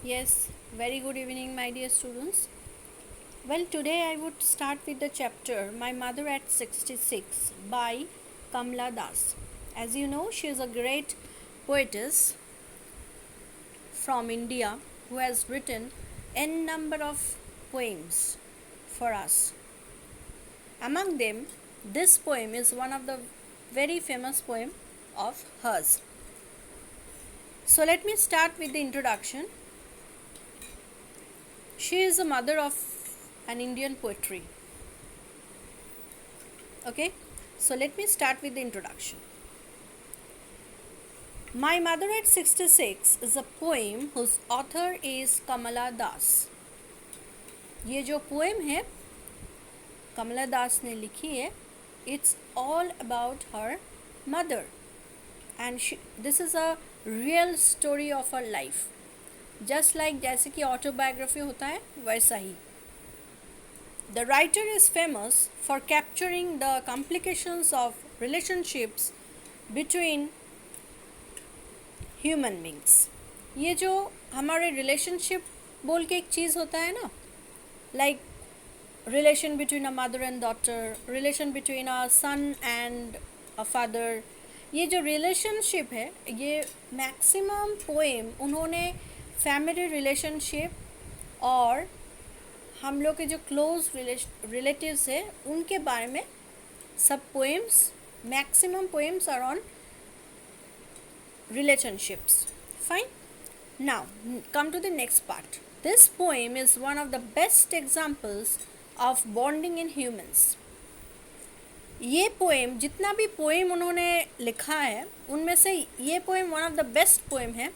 Yes, very good evening, my dear students. Well, today I would start with the chapter My Mother at 66 by Kamla Das. As you know, she is a great poetess from India who has written n number of poems for us. Among them, this poem is one of the very famous poem of hers. So let me start with the introduction. She is a mother of an Indian poetry. Okay, so let me start with the introduction. My Mother at 66 is a poem whose author is Kamala Das. ये जो poem है कमला दास ने लिखी है, it's all about her mother and this is a real story of her life. Just like जैसे कि autobiography होता है वैसा ही. The writer is famous for capturing the complications of relationships between human beings. ये जो हमारे रिलेशनशिप बोल के एक चीज़ होता है ना, like relation between a mother and daughter, relation between a son and a father, ये जो रिलेशनशिप है ये मैक्सिमम पोएम उन्होंने फैमिली रिलेशनशिप और हम लोग के जो क्लोज रिलेटिव्स है उनके बारे में सब poems, maximum poems are on relationships. Fine. Now come to the next part. This poem is one of the best examples of bonding in humans. ये पोएम, जितना भी पोएम उन्होंने लिखा है उनमें से ये poem one of the best poem है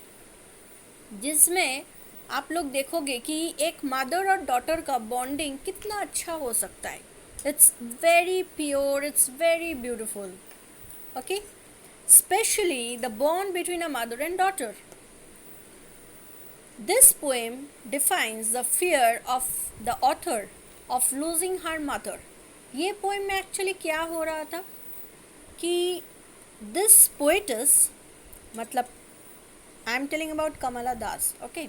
जिसमें आप लोग देखोगे कि एक मदर और डॉटर का बॉन्डिंग कितना अच्छा हो सकता है. It's very pure, it's very beautiful. Okay, especially the bond between a mother and daughter. This poem defines the fear of the author of losing her mother. ये poem में actually क्या हो रहा था कि this poetess, मतलब I am telling about Kamala Das, okay?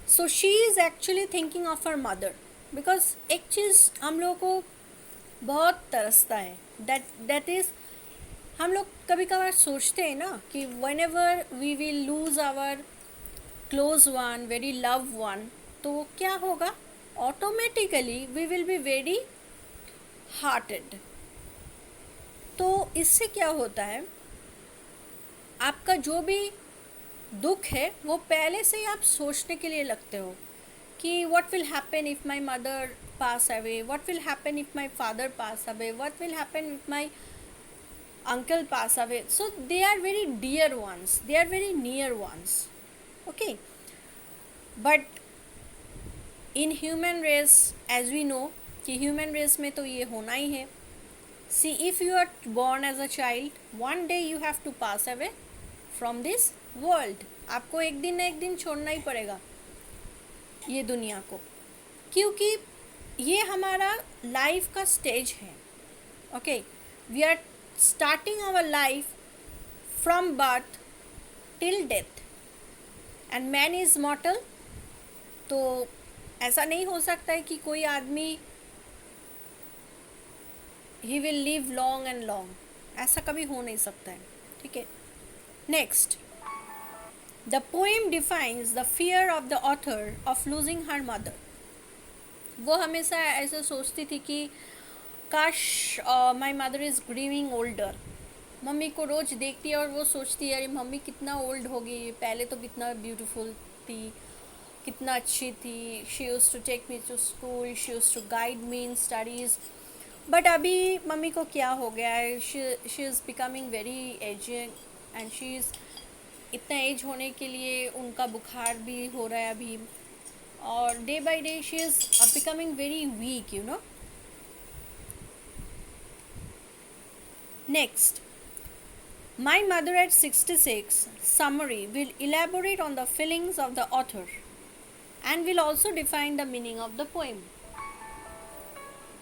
So she is actually thinking of her mother because एक चीज़ हम लोगों को बहुत तरसता है, that is हम लोग कभी कभार सोचते हैं ना कि whenever we will lose our close one, very love one, तो क्या होगा, automatically we will be very hearted. तो इससे क्या होता है, आपका जो भी दुख है वो पहले से ही आप सोचने के लिए लगते हो कि what will happen if my mother pass away, what will happen if my father pass away, what will happen if my uncle pass away. So they are very dear ones, they are very near ones. Okay, but in human race, as we know कि human race में तो ये होना ही है. See, if you are born as a child, one day you have to pass away from this world. आपको एक दिन ना एक दिन छोड़ना ही पड़ेगा ये दुनिया को, क्योंकि ये हमारा लाइफ का स्टेज है. Okay, we are starting our life from birth till death and man is mortal. तो ऐसा नहीं हो सकता है कि कोई आदमी he will live long and long, ऐसा कभी हो नहीं सकता है. ठीक है, next. The poem defines the fear of the author of losing her mother. वो हमेशा ऐसे सोचती थी कि काश my mother is grieving older. Mummy को रोज़ देखती है और वो सोचती है अरे मम्मी कितना ओल्ड हो गई, पहले तो कितना ब्यूटीफुल थी, कितना अच्छी थी. She used to take me to school, she used to guide me in studies. But अभी मम्मी को क्या हो गया है, she is becoming very ageing and she is, इतना एज होने के लिए उनका बुखार भी हो रहा है अभी, और day by day she is becoming very weak, you know. Next, My Mother at 66 summary will elaborate on the feelings of the author and will also define the meaning of the poem.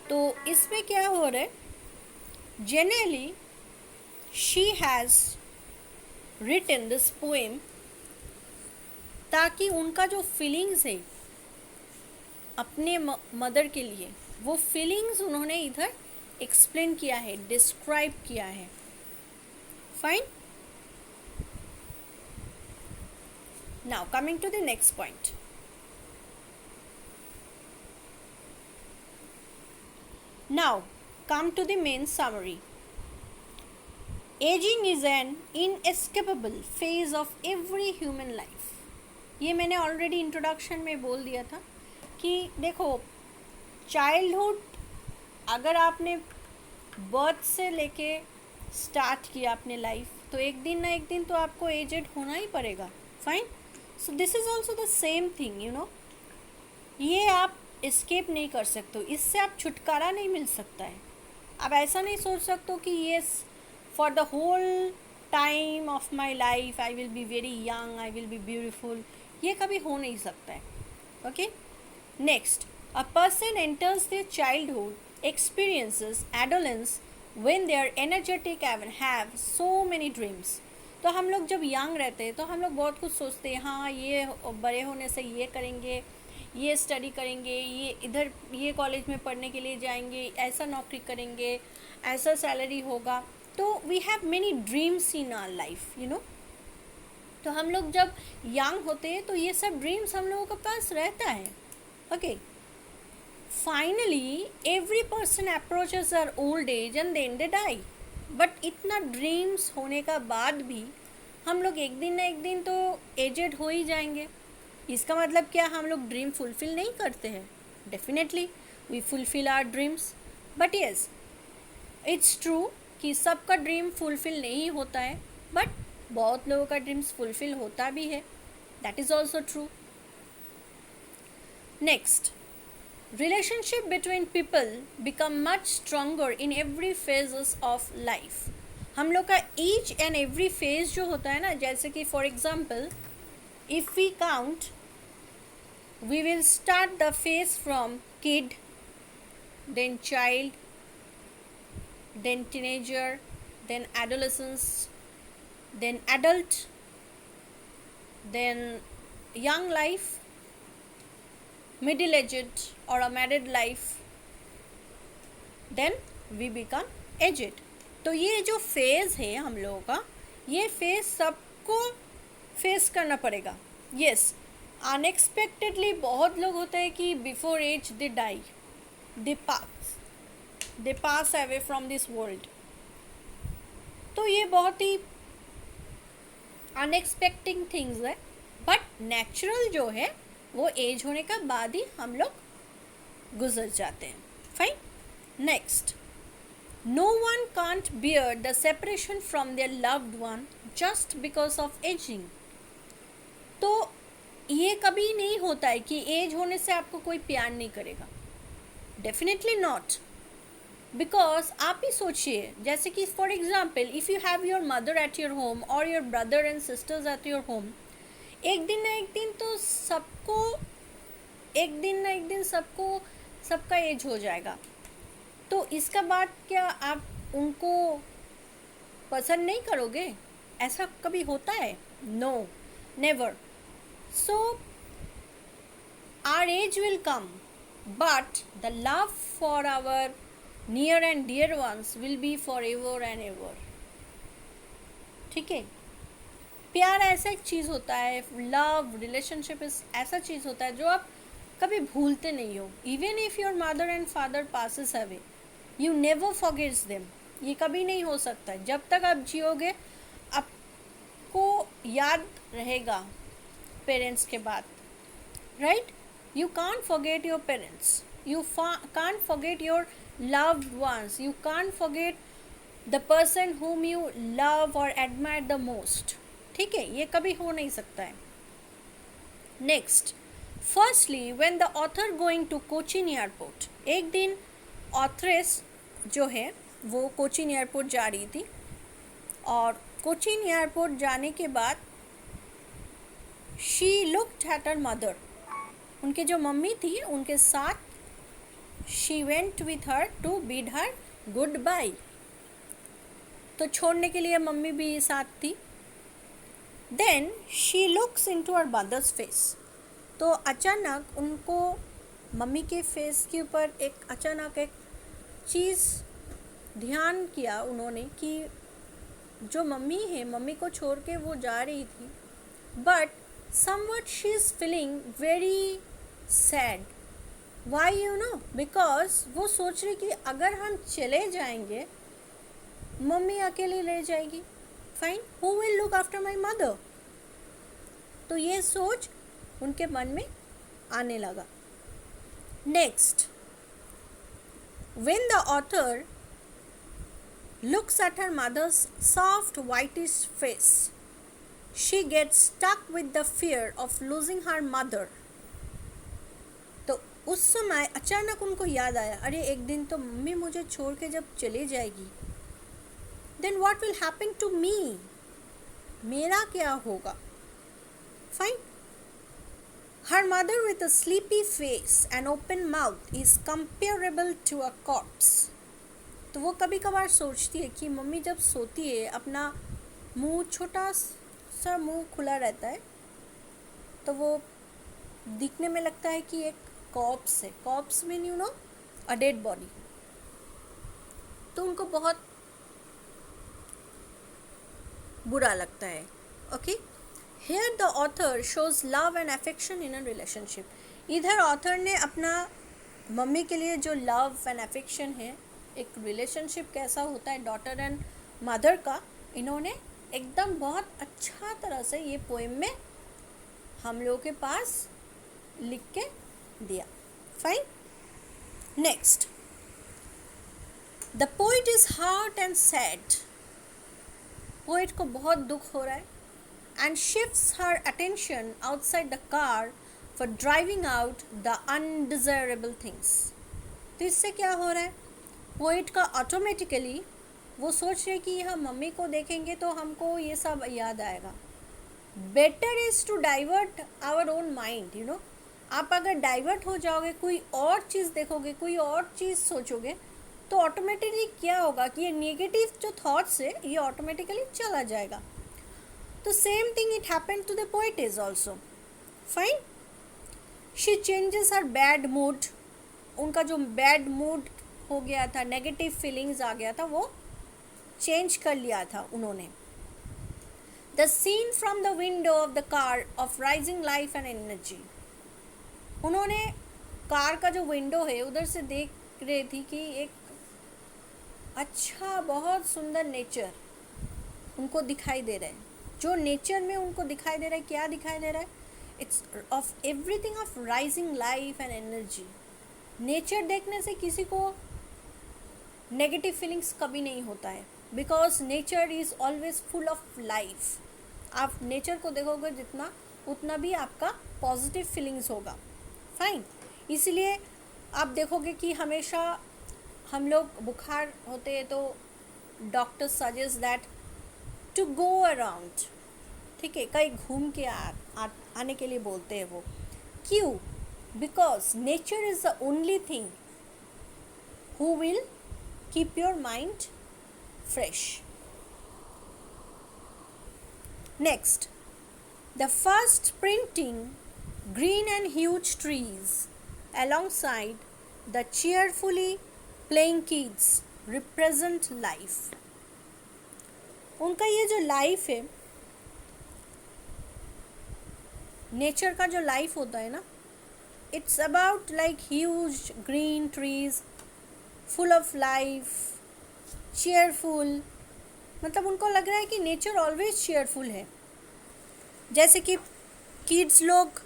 तो इसमें क्या हो रहा है, generally she has written this poem ताकि उनका जो feelings है अपने मदर के लिए, वो फीलिंग्स उन्होंने इधर एक्सप्लेन किया है, डिस्क्राइब किया है. Fine. Now coming to the next point. Now come to the main summary. Aging is an inescapable phase of every human life. ये मैंने ऑलरेडी इंट्रोडक्शन में बोल दिया था कि देखो, चाइल्डहुड अगर आपने बर्थ से लेके स्टार्ट किया अपने लाइफ, तो एक दिन ना एक दिन तो आपको एजेड होना ही पड़ेगा. Fine. So this is also the same thing, you know. ये आप एस्केप नहीं कर सकते हो, इससे आप छुटकारा नहीं मिल सकता है. आप ऐसा नहीं सोच सकते हो कि yes for the whole time of my life I will be very young, I will be beautiful. ये कभी हो नहीं सकता है. Okay. Next, a person enters their childhood, experiences adolescence when they are energetic and have so many dreams. तो हम लोग जब यंग रहते हैं तो हम लोग बहुत कुछ सोचते हैं, हाँ ये बड़े होने से ये करेंगे, ये स्टडी करेंगे, ये इधर ये कॉलेज में पढ़ने के लिए जाएंगे, ऐसा नौकरी करेंगे, ऐसा सैलरी होगा. तो we have many dreams in our life, you know. तो हम लोग जब यंग होते हैं तो ये सब ड्रीम्स हम लोगों के पास रहता है. Okay. Finally every person approaches our old age and then they die. But इतना ड्रीम्स होने का बाद भी हम लोग एक दिन ना एक दिन तो एजेड हो ही जाएंगे. इसका मतलब क्या हम लोग ड्रीम फुलफिल नहीं करते हैं? Definitely we fulfil our dreams. But yes, it's true कि सबका ड्रीम फुलफिल नहीं होता है, बट बहुत लोगों का ड्रीम्स फुलफिल होता भी है. That is also true. Next, relationship between people become much stronger in every phases of life. हम लोग का ईच एंड एवरी फेज जो होता है ना, जैसे कि for example if we count, we will start the phase from kid, then child, then teenager, then adolescence, then adult, then young life, middle aged or a married life, then we become aged. तो ये जो phase है हम लोगों का, ये phase सबको face करना पड़ेगा. येस, अनएक्सपेक्टेडली बहुत लोग होते हैं कि before age they die, they pass away from this world. तो ये बहुत ही अनएक्सपेक्टेड थिंग्स है. बट नेचुरल जो है वो एज होने का बाद ही हम लोग गुजर जाते हैं. Fine. Next, no one can't bear the separation from their loved one just because of ageing. तो ये कभी नहीं होता है कि एज होने से आपको कोई प्यार नहीं करेगा. Definitely not. बिकॉज आप ही सोचिए, जैसे कि for example if you have your mother at your home और your brother and sisters at your home, एक दिन ना एक दिन तो सबका एज हो जाएगा. तो इसका बाद क्या आप उनको पसंद नहीं करोगे? ऐसा कभी होता है? No, never. So our age will come, but the love for our near and dear ones will be forever and ever. ठीक है. प्यार ऐसा एक चीज़ होता है, लव रिलेशनशिप ऐसा चीज़ होता है जो आप कभी भूलते नहीं हो. Even if your mother and father passes away, you never forgets them. ये कभी नहीं हो सकता. जब तक आप जियोगे आपको याद रहेगा पेरेंट्स के बाद. Right. You can't forget your parents, you can't forget your loved ones, you can't forget the person whom you love or admire the most. ठीक है, ये कभी हो नहीं सकता है. Next, firstly when the author going to Cochin airport. एक दिन ऑथरेस जो है वो कोचीन एयरपोर्ट जा रही थी, और कोचीन एयरपोर्ट जाने के बाद she looked at her mother. उनके जो मम्मी थी उनके साथ she went with her to bid her good bye. तो छोड़ने के लिए मम्मी भी साथ थी. Then she looks in to her mother's face. तो अचानक उनको मम्मी के फेस के ऊपर अचानक एक चीज़ ध्यान किया उन्होंने कि जो मम्मी है, मम्मी को छोड़ के वो जा रही थी, but somewhat she is feeling very sad. Why you know? Because वो सोच रही कि अगर हम चले जाएंगे मम्मी अकेली रह जाएगी. Fine, who will look after my mother? तो ये सोच उनके मन में आने लगा. Next, when the author looks at her mother's soft whitish face, she gets stuck with the fear of losing her mother. तो उस समय अचानक उनको याद आया, अरे एक दिन तो मम्मी मुझे छोड़ के जब चली जाएगी, then what will happen to me? मेरा क्या होगा? Fine. Her mother with a sleepy face and open mouth is comparable to a corpse. तो वो कभी कभार सोचती है कि मम्मी जब सोती है अपना मुंह, छोटा सा मुंह खुला रहता है, तो वो दिखने में लगता है कि एक कॉर्प्स है. Corps mean you know a dead body. तो उनको बहुत बुरा लगता है. Okay. Here the author shows love and affection in a relationship. इधर ऑथर ने अपना मम्मी के लिए जो लव एंड अफेक्शन है, एक रिलेशनशिप कैसा होता है डॉटर एंड मदर का, इन्होंने एकदम बहुत अच्छा तरह से ये पोएम में हम लोगों के पास लिख के दिया. Fine. Next, the poet is heart and sad. Poet को बहुत दुख हो रहा है and shifts her attention outside the car for driving out the undesirable things. तो इससे क्या हो रहा है? पोइट का ऑटोमेटिकली वो सोच रहे कि यह मम्मी को देखेंगे तो हमको ये सब याद आएगा. Better is to divert our own mind, you know. आप अगर डाइवर्ट हो जाओगे, कोई और चीज़ देखोगे, कोई और चीज़ सोचोगे, तो ऑटोमेटिकली क्या होगा कि ये नेगेटिव जो थॉट्स है ये ऑटोमेटिकली चला जाएगा. तो same thing it happen to the poetess also. Fine. She changes her bad mood. उनका जो बैड मूड हो गया था, नेगेटिव फीलिंग्स आ गया था, वो चेंज कर लिया था उन्होंने. The scene from the window of the car of rising life and energy. उन्होंने कार का जो विंडो है उधर से देख रही थी कि एक अच्छा बहुत सुंदर नेचर उनको दिखाई दे रहा है. जो नेचर में उनको दिखाई दे रहा है, क्या दिखाई दे रहा है? It's of everything of rising life and energy. Nature देखने से किसी को नेगेटिव फीलिंग्स कभी नहीं होता है, because nature is always full of life. आप नेचर को देखोगे जितना, उतना भी आपका पॉजिटिव फीलिंग्स होगा. फाइन. इसलिए आप देखोगे कि हमेशा हम लोग बुखार होते हैं तो doctor suggest that to go around. ठीक है, कहीं घूम के आने के लिए बोलते हैं वो. क्यों? Because nature is the only thing who will keep your mind fresh. Next, the first printing green and huge trees alongside the cheerfully playing kids represent life. उनका ये जो लाइफ है, नेचर का जो लाइफ होता है ना, it's about like huge green trees full of life, cheerful. मतलब उनको लग रहा है कि नेचर ऑलवेज चेयरफुल है. जैसे कि किड्स लोग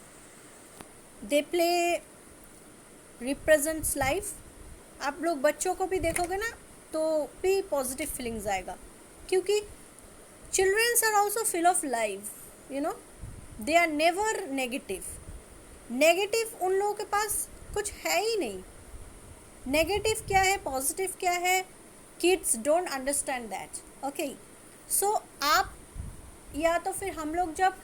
दे प्ले रिप्रेजेंट्स लाइफ. आप लोग बच्चों को भी देखोगे ना तो भी पॉजिटिव फीलिंग्स आएगा, क्योंकि childrens are also full of life, you know. They are never negative. Negative उन लोगों के पास कुछ है ही नहीं. नेगेटिव क्या है, पॉजिटिव क्या है, kids don't understand that. Okay, so आप या तो फिर हम लोग जब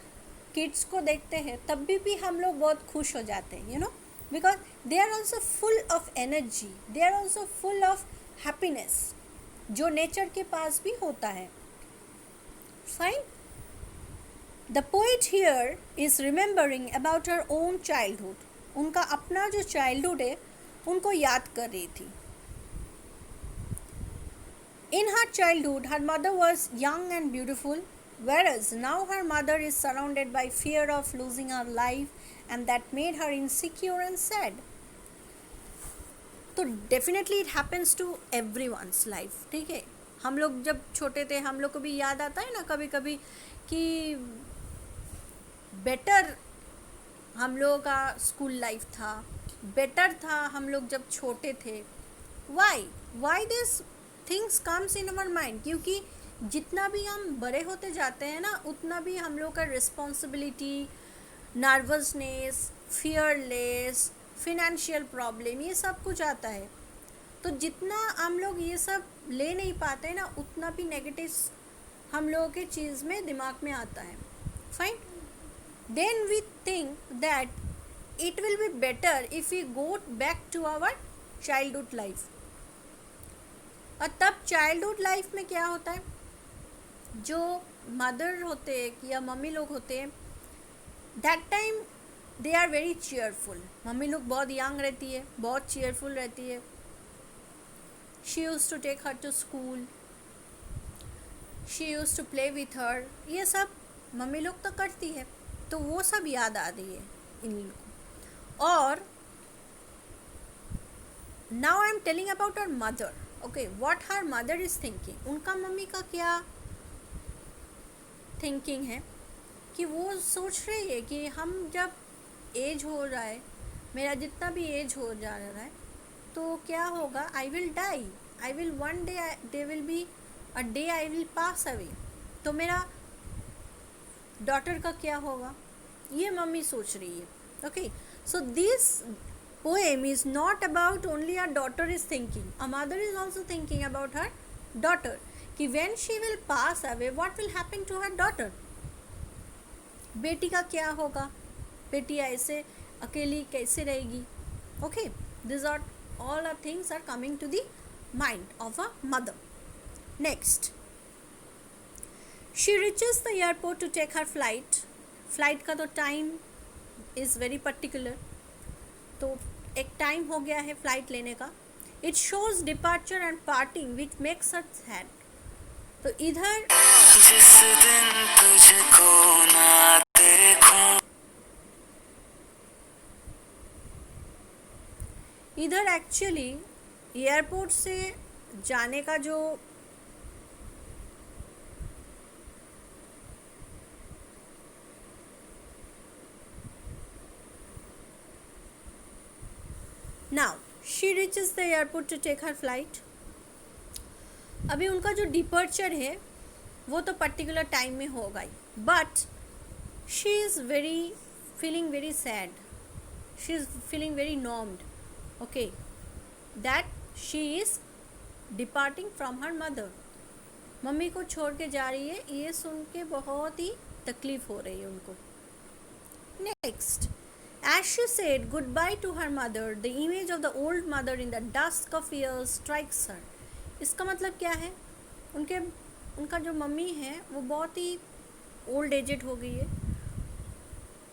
किड्स को देखते हैं तब भी हम लोग बहुत खुश हो जाते हैं, you know, because they are also full of energy, they are also full of happiness, जो नेचर के पास भी होता है. Fine. The poet here is remembering about her own childhood. उनका अपना जो चाइल्डहुड है उनको याद कर रही थी. In her childhood, her mother was young and beautiful, whereas now her mother is surrounded by fear of losing her life, and that made her insecure and sad. तो definitely it happens to every one's life. ठीक है, हम लोग जब छोटे थे हम लोग को भी याद आता है ना कभी कभी कि बेटर हम लोगों का स्कूल लाइफ था, बेटर था हम लोग जब छोटे थे. Why this things comes in our mind? क्योंकि जितना भी हम बड़े होते जाते हैं ना उतना भी हम लोग का responsibility, nervousness, fearless, financial problem, ये सब कुछ आता है. तो जितना हम लोग ये सब ले नहीं पाते ना उतना भी नेगेटिव हम लोगों के चीज़ में दिमाग में आता है. Fine. Then we think that it will be better if we go back to our childhood life. और तब चाइल्डहुड लाइफ में क्या होता है, जो मदर होते हैं या मम्मी लोग होते हैं, that time they are very cheerful. Mummy लोग बहुत यंग रहती है, बहुत चीयरफुल रहती है. She use to take her to school, she use to play with her. ये सब मम्मी लोग तो करती है, तो वो सब याद आ रही है इन लोगों को. और now I am telling about our mother. Okay, what her mother is thinking. उनका मम्मी का क्या थिंकिंग है कि वो सोच रही है कि हम जब एज हो रहा है, मेरा जितना भी एज हो जा रहा है, तो क्या होगा, I will die, I will one day, there will be a day I will pass away. तो मेरा डॉटर का क्या होगा, ये मम्मी सोच रही है. Okay, so this poem is not about only our daughter is thinking, a mother is also thinking about her daughter, कि when she will pass away what will happen to her daughter. बेटी का क्या होगा, बेटी ऐसे अकेली कैसे रहेगी. Okay, these are all our things are coming to the mind of a mother. Next, she reaches the airport to take her flight. Flight का तो टाइम इज़ वेरी पर्टिकुलर, तो एक टाइम हो गया है फ्लाइट लेने का. It shows departure and parting which makes her sad. तो इधर जिस दिन तुझको ना देखूं, इधर एक्चुअली एयरपोर्ट से जाने का जो Now, she reaches the airport to take her flight. अभी उनका जो डिपर्चर है वो तो पर्टिकुलर टाइम में होगा ही, but she is feeling very sad, she is feeling very numbed. Okay, that she is departing from her mother. Mummy को छोड़ के जा रही है, ये सुन के बहुत ही तकलीफ हो रही है उनको. Next, as she said goodbye to her mother, the image of the old mother in the dusk of years strikes her. इसका मतलब क्या है, उनका जो मम्मी है वो बहुत ही ओल्ड एजेड हो गई है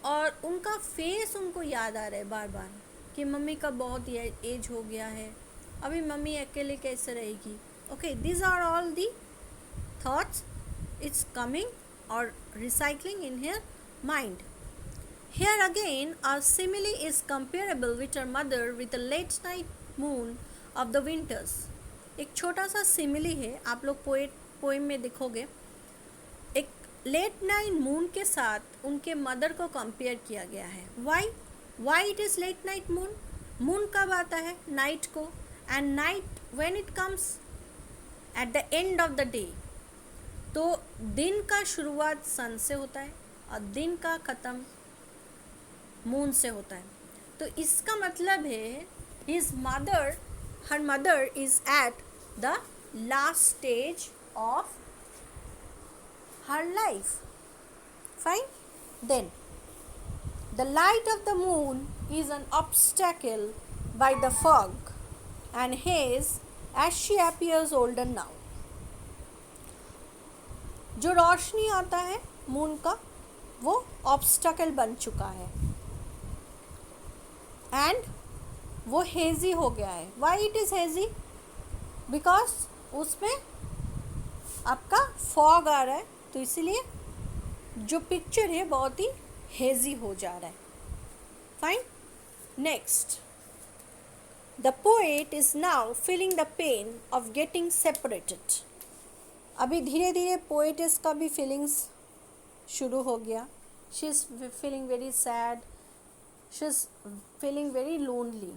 और उनका फेस उनको याद आ रहा है बार बार कि मम्मी का बहुत ही एज हो गया है, अभी मम्मी अकेले कैसे रहेगी. Okay, these are all the thoughts it's coming or recycling in her mind. Here again, a simile is comparable with her mother with a late night moon of the winters. एक छोटा सा simile है, आप लोग poem में देखोगे. एक late night moon के साथ उनके मदर को कंपेयर किया गया है. Why it is late night moon. Moon कब आता है, नाइट को, and night when it comes at the end of the day. तो दिन का शुरुआत सन से होता है और दिन का ख़त्म मून से होता है. तो इसका मतलब है her mother is at the last stage of her life. Fine. Then the light of the moon is an obstacle by the fog and haze as she appears older now. जो रोशनी आता है मून का वो obstacle बन चुका है and वो हेजी हो गया है. Why it is hazy? Because उसमें आपका फॉग आ रहा है, तो इसीलिए जो पिक्चर है बहुत ही हेजी हो जा रहा है. Fine. Next, the poet is now feeling the pain of getting separated. अभी धीरे धीरे पोएटिस का भी फीलिंग्स शुरू हो गया. She is feeling very sad, she is feeling very lonely.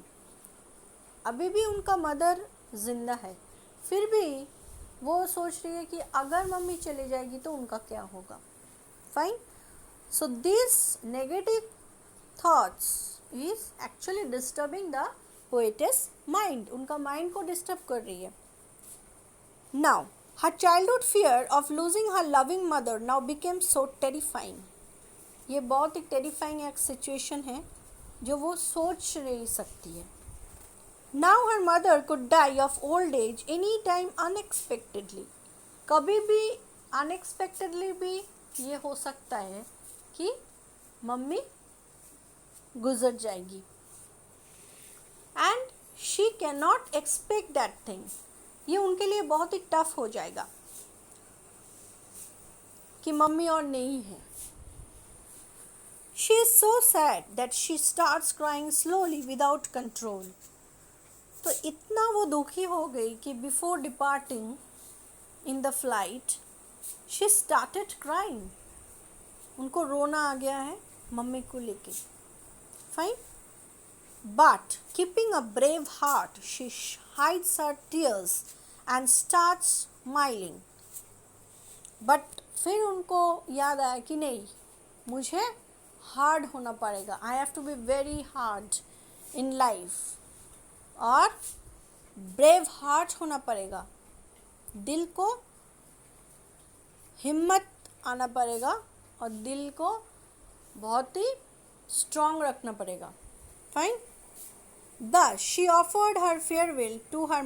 अभी भी उनका मदर जिंदा है, फिर भी वो सोच रही है कि अगर मम्मी चली जाएगी तो उनका क्या होगा. Fine. So this negative thoughts is actually disturbing the poet's mind. उनका माइंड को डिस्टर्ब कर रही है. Now her childhood fear of losing her loving mother now became so terrifying. ये बहुत ही टेरिफाइंग एक सिचुएशन है जो वो सोच नहीं सकती है. Now her mother could die of old age any time unexpectedly. कभी भी unexpectedly भी ये हो सकता है कि मम्मी गुजर जाएगी. And she cannot expect that thing. ये उनके लिए बहुत ही टफ हो जाएगा कि मम्मी और नहीं है. She is so sad that she starts crying slowly without control. तो इतना वो दुखी हो गई कि before departing in the flight she started crying. उनको रोना आ गया है मम्मी को लेके. Fine. But keeping a brave heart, she hides her tears and starts smiling. But फिर उनको याद आया कि नहीं, मुझे हार्ड होना पड़ेगा. I have to be very hard in life. और brave heart होना पड़ेगा. दिल को हिम्मत आना पड़ेगा और दिल को बहुत ही स्ट्रॉन्ग रखना पड़ेगा. Fine. Thus, she offered her farewell to her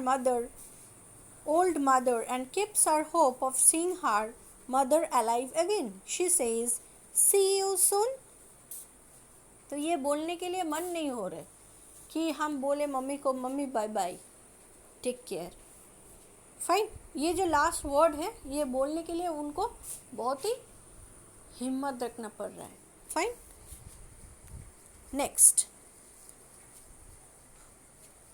old mother, and keeps her hope of seeing her mother alive again. She says, "See you soon." तो ये बोलने के लिए मन नहीं हो रहे कि हम बोले मम्मी को, mummy bye bye, take care. Fine. ये जो लास्ट वर्ड है ये बोलने के लिए उनको बहुत ही हिम्मत रखना पड़ रहा है. Fine. Next,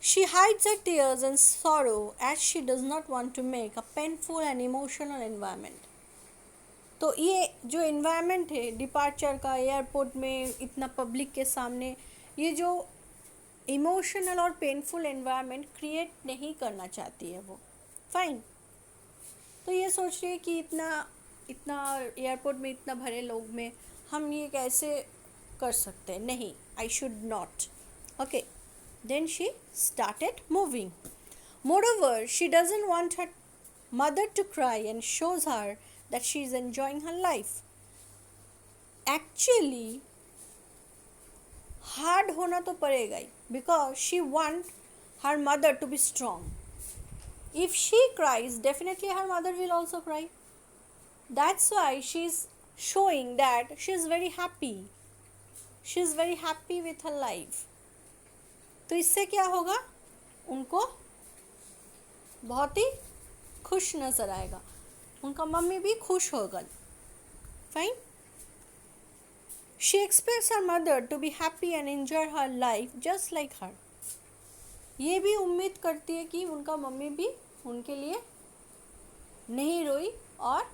she hides her tears and sorrow as she does not want to make a painful and emotional environment. तो ये जो environment है डिपार्चर का, एयरपोर्ट में इतना पब्लिक के सामने, ये जो इमोशनल और पेनफुल एनवायरनमेंट क्रिएट नहीं करना चाहती है वो. फाइन. तो ये सोच रही है कि इतना एयरपोर्ट में इतना भरे लोग में हम ये कैसे कर सकते हैं. नहीं, I should not. Okay. Then she started moving. Moreover, she doesn't want her mother to cry and shows her that she is enjoying her life. Actually, hard होना तो पड़ेगा ही, because she wants her mother to be strong. If she cries, definitely her mother will also cry. That's why she is showing that she is very happy. She is very happy with her life. तो इससे क्या होगा, उनको बहुत ही खुश नज़र आएगा, उनका मम्मी भी खुश होगा. Fine. She expects her mother to be happy and enjoy her life just like her. ये भी उम्मीद करती है कि उनका मम्मी भी उनके लिए नहीं रोई और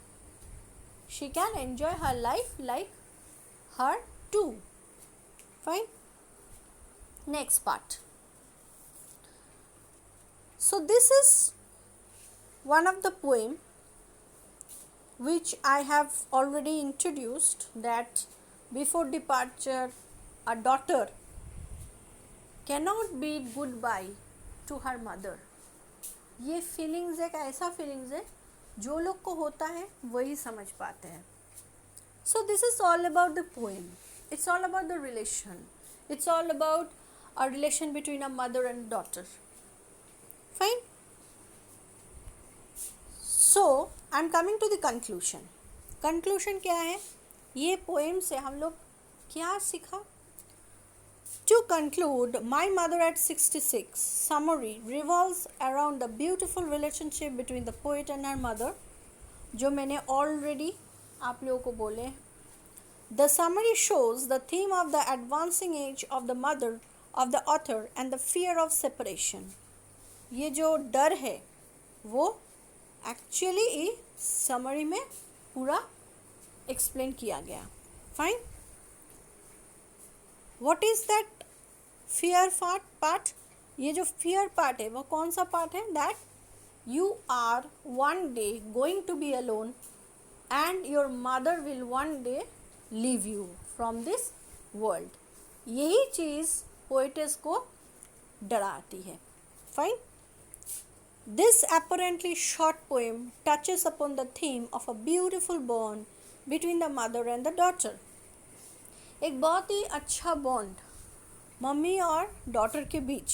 she can enjoy her life like her too. Fine. Next part. So this is one of the poem which I have already introduced, that before departure a daughter cannot bid goodbye to her mother. ये feelings एक ऐसा feelings है जो लोग को होता है वही समझ पाते हैं. So this is all about the poem. It's all about the relation. It's all about a relation between a mother and daughter. Fine. So I'm coming to the conclusion. Conclusion क्या है ये पोएम से हम लोग क्या सीखा? To conclude, My Mother at 66 summary revolves around the beautiful relationship between the poet and her mother, जो मैंने already आप लोगों को बोले. The summary shows the theme of the advancing age of the mother of the author and the fear of separation. ये जो डर है वो एक्चुअली समरी में पूरा एक्सप्लेन किया गया. Fine. What is that fear part? ये जो फियर पार्ट है वो कौन सा पार्ट है? That you are one day going to be alone and your mother will one day leave you from this world. यही चीज़ पोएटेस को डराती है. Fine. This apparently short poem touches upon the theme of a beautiful bond between the mother and the daughter. एक बहुत ही अच्छा bond mummy और daughter के बीच.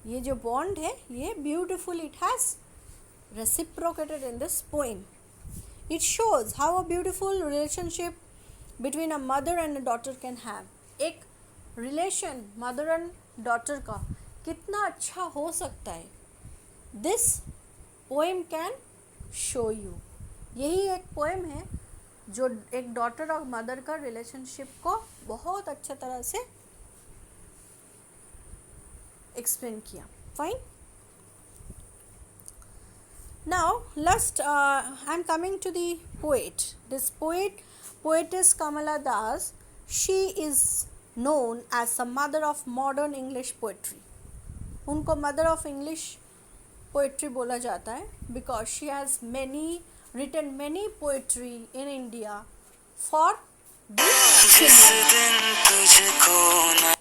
ये जो बॉन्ड है ये beautiful, it has reciprocated in this poem. It shows how a beautiful relationship between a mother and a daughter can have. एक रिलेशन मदर एंड डॉटर का कितना अच्छा हो सकता है. This poem can show you. यही एक पोएम है जो एक डॉटर और मदर का रिलेशनशिप को बहुत अच्छे तरह से एक्सप्लेन किया. Fine. Now last I am coming to the poet. This poetess Kamala Das, she is known as the mother of modern English poetry. उनको मदर ऑफ इंग्लिश पोएट्री बोला जाता है because she has written many poetry in India for the children.